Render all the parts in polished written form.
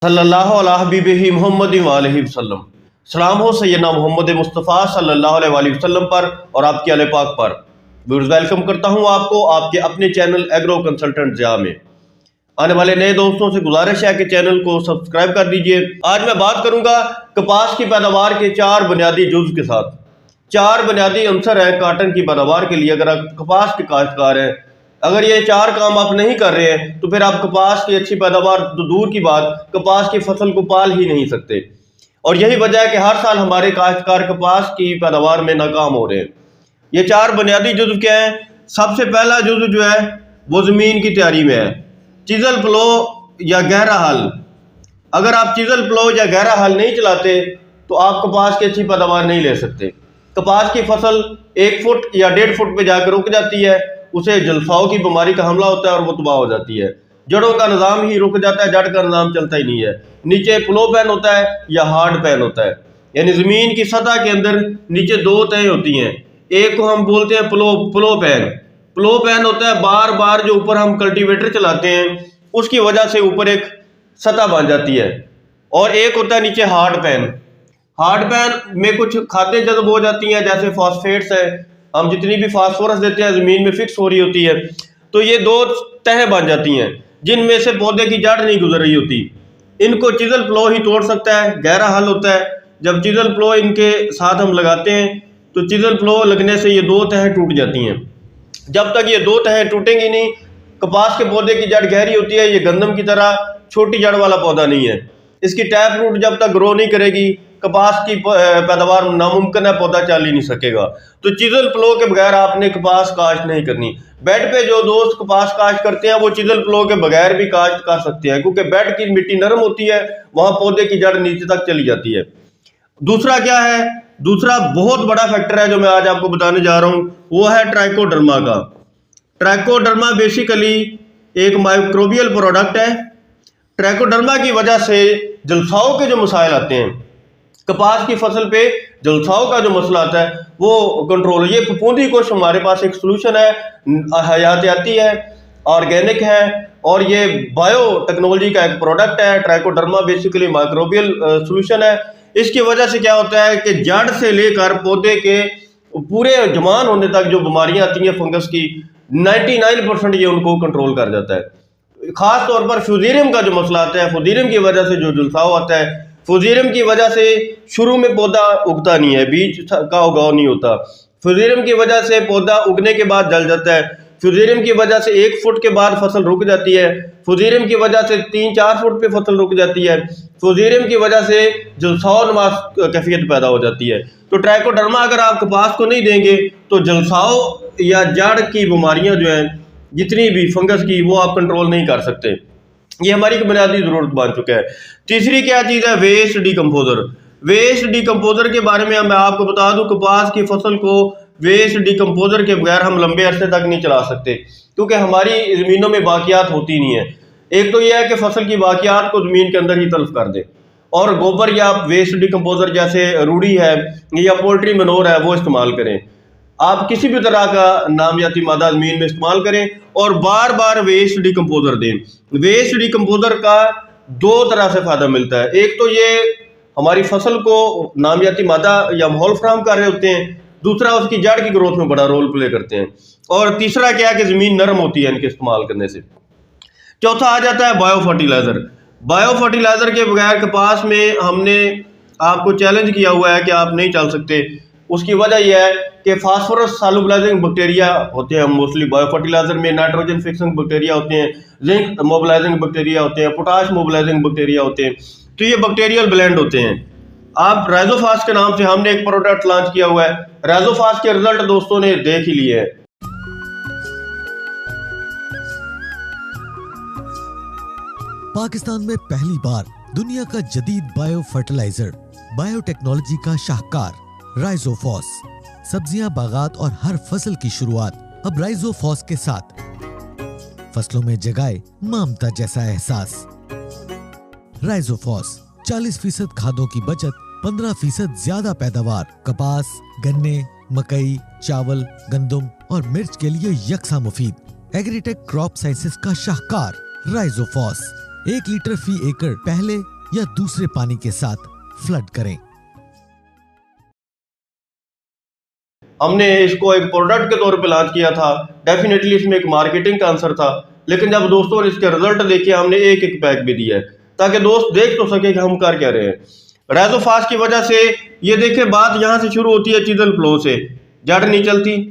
सल्लल्लाहु अला हबीबिही मुहम्मद व आलिहि वसल्लम। सलाम हो सैयदना मोहम्मद मुस्तफ़ा सल्लल्लाहु अलैहि वसल्लम पर और आपके आले पाक पर। वेलकम करता हूं आपको आपके अपने चैनल एग्रो कंसल्टेंट ज़िया में। आने वाले नए दोस्तों से गुजारिश है कि चैनल को सब्सक्राइब कर दीजिए। आज मैं बात करूंगा कपास की पैदावार के 4 बुनियादी जुज़ के साथ। 4 बुनियादी अंसर हैं काटन की पैदावार के लिए। अगर आप कपास के काश्तकार हैं, अगर ये 4 काम आप नहीं कर रहे हैं तो फिर आप कपास की अच्छी पैदावार तो दूर की बात, कपास की फसल को पाल ही नहीं सकते। और यही वजह है कि हर साल हमारे काश्तकार कपास की पैदावार में नाकाम हो रहे हैं। ये 4 बुनियादी जुज़ क्या हैं? सबसे पहला जुज़ जो है वो ज़मीन की तैयारी में है। चिज़ल प्लो या गहरा हल। अगर आप चिज़ल प्लो या गहरा हल नहीं चलाते तो आप कपास की अच्छी पैदावार नहीं ले सकते। कपास की फसल 1 फुट या 1.5 फुट पे जाकर रुक जाती है, उसे जलसाओं की बीमारी का हमला होता है और वो तबाह हो जाती है। जड़ों का निज़ाम ही रुक जाता है, जड़ का निज़ाम चलता ही नहीं है। नीचे प्लो पैन होता है या हार्ड पैन होता है, यानी ज़मीन की सतह के अंदर नीचे 2 तह होती हैं। एक को हम बोलते हैं प्लो पैन। प्लो पैन होता है बार बार जो ऊपर हम कल्टीवेटर चलाते हैं उसकी वजह से ऊपर एक सतह बन जाती है। और एक होता है नीचे हार्ड पैन। हार्ड पैन में कुछ खाद्य जज्ब हो जाती हैं, जैसे फॉस्फेट्स है। हम जितनी भी फास्फोरस देते हैं ज़मीन में फिक्स हो रही होती है, तो ये 2 तह बन जाती हैं जिनमें से पौधे की जड़ नहीं गुजर रही होती। इनको चिज़ल प्लो ही तोड़ सकता है। गहरा हल होता है, जब चिज़ल प्लो इनके साथ हम लगाते हैं तो चिज़ल प्लो लगने से ये 2 तह टूट जाती हैं। जब तक ये 2 तह टूटेंगी नहीं, कपास के पौधे की जड़ गहरी होती है, ये गंदम की तरह छोटी जड़ वाला पौधा नहीं है। इसकी टैप रूट जब तक ग्रो नहीं करेगी, कपास की पैदावार नामुमकिन है, पौधा चल ही नहीं सकेगा। तो चिज़ल प्लो के बगैर आपने कपास काश्त नहीं करनी। बेड पे जो दोस्त कपास काश्त करते हैं वो चिज़ल प्लो के बगैर भी काश्त कर सकते हैं, क्योंकि बेड की मिट्टी नरम होती है, वहां पौधे की जड़ नीचे तक चली जाती है। दूसरा क्या है? दूसरा बहुत बड़ा फैक्टर है जो मैं आज आपको बताने जा रहा हूं, वो है ट्राइकोडर्मा का। ट्राइकोडर्मा बेसिकली एक माइक्रोबियल प्रोडक्ट है। ट्राइकोडर्मा की वजह से जलसाओं के जो मसाइल आते हैं, कपास की फसल पे जलसाओं का जो मसला आता है वो कंट्रोल। ये फफूंदी कोश हमारे पास एक सोल्यूशन है, हयातियाती है, ऑर्गेनिक है और ये बायो टेक्नोलॉजी का एक प्रोडक्ट है। ट्राइकोडर्मा बेसिकली माइक्रोबियल सोल्यूशन है। इसकी वजह से क्या होता है कि जड़ से लेकर पौधे के पूरे जवान होने तक जो बीमारियां आती हैं फंगस की, 99% ये उनको कंट्रोल कर जाता है। खास तौर पर फ्यूजेरियम का जो मसला आता है, फ्यूजेरियम की वजह से जो जुलसाव आता है, फ्यूजेरियम की वजह से शुरू में पौधा उगता नहीं है, बीज का उगाव नहीं होता। फ्यूजेरियम की वजह से पौधा उगने के बाद जल जाता है। फ्यूजेरियम की वजह से 1 फुट के बाद फसल रुक जाती है। फ्यूजेरियम की वजह से 3-4 फुट पे फसल रुक जाती है। फ्यूजेरियम की वजह से जलसाव नुमा कैफियत पैदा हो जाती है। तो ट्राइकोडर्मा अगर आप कपास को नहीं देंगे तो जलसाव या जड़ की बीमारियां जो हैं जितनी भी फंगस की, वो आप कंट्रोल नहीं कर सकते। ये हमारी एक बुनियादी ज़रूरत बन चुका है। तीसरी क्या चीज़ है? Waste decomposer. वेस्ट डिकम्पोजर के बारे में मैं आपको बता दूं, कपास की फसल को वेस्ट डिकम्पोजर के बगैर हम लंबे अरसे तक नहीं चला सकते, क्योंकि हमारी ज़मीनों में बाकियात होती नहीं है। एक तो यह है कि फसल की बाकियात को ज़मीन के अंदर ही तल्फ कर दे, और गोबर या वेस्ट डिकम्पोजर जैसे रूढ़ी है या पोल्ट्री मनोर है वो इस्तेमाल करें। आप किसी भी तरह का नामियाती मादा ज़मीन में इस्तेमाल करें और बार बार वेस्ट डिकम्पोजर दें। वेस्ट डिकम्पोजर का 2 तरह से फ़ायदा मिलता है। एक तो ये हमारी फसल को नामियाती मादा या माहौल फराहम कर रहे होते हैं, दूसरा उसकी जड़ की ग्रोथ में बड़ा रोल प्ले करते हैं, और तीसरा क्या है कि ज़मीन नरम होती है इनके इस्तेमाल करने से। चौथा आ जाता है बायो फर्टिलाइज़र। बायो फर्टिलाइज़र के बगैर कपास में हमने आपको चैलेंज किया हुआ है कि आप नहीं चल सकते। उसकी वजह यह है कि फास्फोरस सॉल्युबलाइजिंग बैक्टीरिया होते हैं मोस्टली बायो फर्टिलाइजर में। नाइट्रोजन फिक्सिंग बैक्टीरिया होते हैं, जिंक मोबिलाइजिंग बैक्टीरिया होते हैं, पोटाश मोबिलाइजिंग बैक्टीरिया होते हैं। तो ये बैक्टीरियल ब्लेंड होते हैं। आप राइजोफास के नाम से हमने एक प्रोडक्ट लॉन्च किया हुआ है। राइजोफास के रिजल्ट दोस्तों ने देख ही लिए है। पाकिस्तान में पहली बार दुनिया का जदीद बायो फर्टिलाइजर, बायोटेक्नोलॉजी का शाहकार राइजोफॉस। सब्जियां, बागात और हर फसल की शुरुआत अब राइजोफॉस के साथ। फसलों में जगाए ममता जैसा एहसास। राइजोफॉस 40% खादों की बचत, 15% ज्यादा पैदावार। कपास, गन्ने, मकई, चावल, गंदम और मिर्च के लिए यकसा मुफीद। एग्रीटेक क्रॉप साइंसेस का शाहकार राइजोफॉस। 1 लीटर फी एकड़ पहले या दूसरे पानी के साथ फ्लड करें। हमने इसको एक प्रोडक्ट के तौर पे लॉन्च किया था, डेफिनेटली इसमें एक मार्केटिंग का आंसर था, लेकिन जब दोस्तों ने इसके रिजल्ट देखे हमने एक एक पैक भी दिया है ताकि दोस्त देख तो सके कि हम कर क्या रहे हैं। राइजोफास की वजह से ये देखें, बात यहाँ से शुरू होती है चिजल फ्लो से। जड़ नहीं चलती,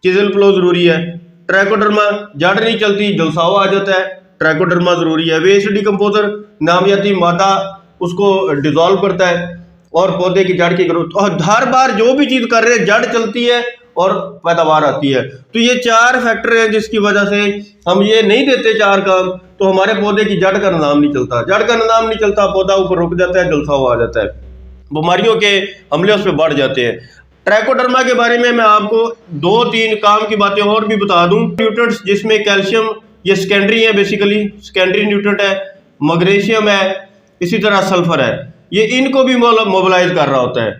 चिजल फ्लो जरूरी है। ट्राइकोडर्मा, जड़ नहीं चलती, जलसावा आ जाता है, ट्राइकोडर्मा जरूरी है। वेस्ट डिकम्पोजर, नामियाती मादा उसको डिजोल्व करता है और पौधे की जड़ की ग्रोथ। और हर बार जो भी चीज कर रहे हैं जड़ चलती है और पैदावार आती है। तो ये 4 फैक्टर हैं जिसकी वजह से हम ये नहीं देते 4 काम, तो हमारे पौधे की जड़ का निजाम नहीं चलता। जड़ का निजाम नहीं चलता, पौधा ऊपर रुक जाता है, जलसावा आ जाता है, बीमारियों के हमले उस पर बढ़ जाते हैं। ट्राइकोडर्मा के बारे में मैं आपको 2-3 काम की बातें और भी बता दूं। न्यूट्रिएंट्स जिसमें कैल्शियम, ये सेकेंडरी है, बेसिकली सेकेंडरी न्यूट्रिएंट है, मैग्नीशियम है, इसी तरह सल्फर है, ये इनको भी मोबिलाइज कर रहा होता है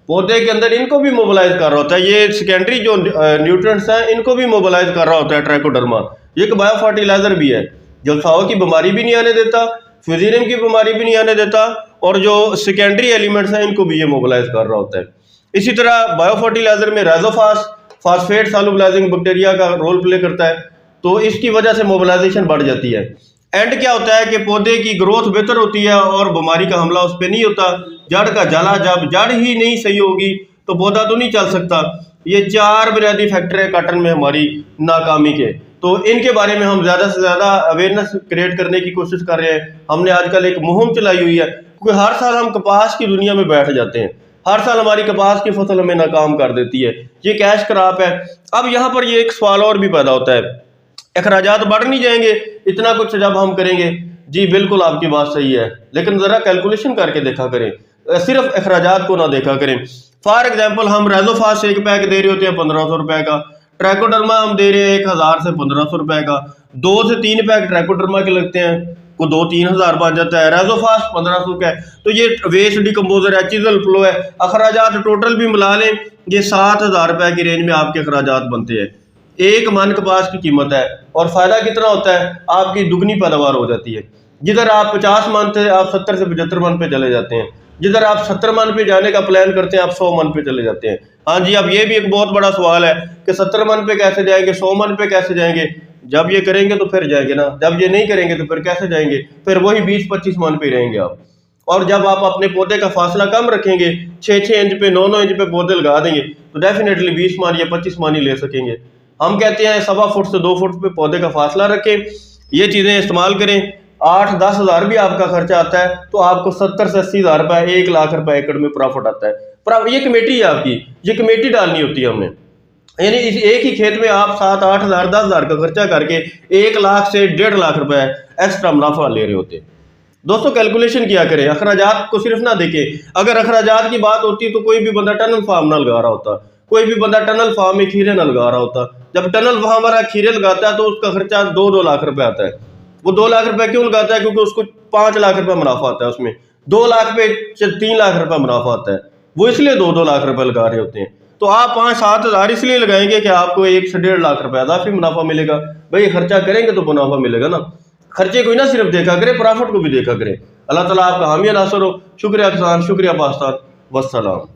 पौधे के अंदर, इनको भी मोबिलाइज कर रहा होता है। ये सेकेंडरी जो न्यूट्रिएंट्स हैं इनको भी मोबिलाइज कर रहा होता है ट्राइकोडर्मा। ये एक बायो फर्टिलाइजर भी है, जलसावा की बीमारी भी नहीं आने देता, फ्यूजेरियम की बीमारी भी नहीं आने देता, और जो सेकेंडरी एलिमेंट्स हैं इनको भी ये मोबिलाइज कर रहा होता है। इसी तरह बायो फर्टिलाइजर में राइजोफास फास्फेट सॉल्युबलाइजिंग बैक्टीरिया का रोल प्ले करता है, तो इसकी वजह से मोबिलाइजेशन बढ़ जाती है। एंड क्या होता है कि पौधे की ग्रोथ बेहतर होती है और बीमारी का हमला उस पर नहीं होता। जड़ का जला, जब जड़ ही नहीं सही होगी तो पौधा तो नहीं चल सकता। ये 4 बुनियादी फैक्टर है कॉटन में हमारी नाकामी के, तो इनके बारे में हम ज़्यादा से ज़्यादा अवेयरनेस क्रिएट करने की कोशिश कर रहे हैं। हमने आजकल एक मुहिम चलाई हुई है, क्योंकि हर साल हम कपास की दुनिया में बैठ जाते हैं, हर साल हमारी कपास की फसल हमें नाकाम कर देती है, ये कैश क्रॉप है। अब यहाँ पर ये एक सवाल और भी पैदा होता है, अखराजात बढ़ नहीं जाएंगे इतना कुछ जब हम करेंगे? जी बिल्कुल आपकी बात सही है, लेकिन ज़रा कैलकुलेशन करके देखा करें, सिर्फ अखराजात को ना देखा करें। फॉर एग्जांपल हम राइजोफास एक पैक दे रहे होते हैं 1500 रुपए का, ट्राइकोडर्मा हम दे रहे हैं 1000 से 1500 रुपए का, 2 से 3 पैक ट्राइकोडर्मा के लगते हैं, को 2-3 हज़ार बन जाता है। राइजोफास 1500 का है, तो ये वेस्ट डिकम्पोजर है, चिजल फ्लो है, अखराजात टोटल भी मिला लें ये 7000 रुपए की रेंज में आपके अखराजात बनते हैं। 1 मन कपास की कीमत है, और फायदा कितना होता है, आपकी दुगनी पैदावार हो जाती है। जिधर आप 50 मन थे आप 70 से 75 मन पे चले जाते हैं, जिधर आप 70 मन पे जाने का प्लान करते हैं आप 100 मन पे चले जाते हैं। हाँ जी, अब ये भी एक बहुत बड़ा सवाल है कि 70 मन पे कैसे जाएंगे, 100 मन पे कैसे जाएंगे? जब ये करेंगे तो फिर जाएंगे ना, जब ये नहीं करेंगे तो फिर कैसे जाएंगे? फिर वही 20-25 मन पे रहेंगे आप। और जब आप अपने पौधे का फासला कम रखेंगे, 6-6 इंच पे 9-9 इंच पे पौधे लगा देंगे, तो डेफिनेटली 20 मन या 25 मन ही ले सकेंगे। हम कहते हैं 1.25 फुट से 2 फुट पे पौधे का फासला रखें, ये चीज़ें इस्तेमाल करें। 8-10 हज़ार भी आपका खर्चा आता है तो आपको 70 से 80 हज़ार रुपये, 1 लाख रुपए एकड़ में प्रॉफिट आता है। पर ये कमेटी है आपकी, ये कमेटी डालनी होती है हमने, यानी इस एक ही खेत में आप 7-8 हज़ार 10 हज़ार का खर्चा करके 1 लाख से 1.5 लाख रुपए एक्स्ट्रा मुनाफा ले रहे होते हैं। दोस्तों कैलकुलेशन किया करें, अखराजात को सिर्फ ना देखें। अगर अखराजात की बात होती तो कोई भी बंदा टनल फार्म ना लगा रहा होता, कोई भी बंदा टनल फार्म में खीरे ना लगा रहा होता। जब टनल फार्म वाला खीरे लगाता है तो उसका खर्चा 2-2 लाख रुपए आता है। वो 2 लाख रुपए क्यों लगाता है? क्योंकि उसको 5 लाख रुपए मुनाफा आता है, उसमें 2 लाख पे 3 लाख रुपए मुनाफा आता है, वो इसलिए 2-2 लाख रुपए लगा रहे होते हैं। तो आप 5-7 हज़ार इसलिए लगाएंगे कि आपको 1 से 1.5 लाख रुपए अदाफी मुनाफा मिलेगा। भाई खर्चा करेंगे तो मुनाफा मिलेगा ना, खर्चे को ही ना सिर्फ देखा करें, प्रॉफिट को भी देखा करें। अल्लाह ताला आपका हामी नासर हो। शुक्रिया किसान, शुक्रिया पाकिस्तान, वस्सलाम।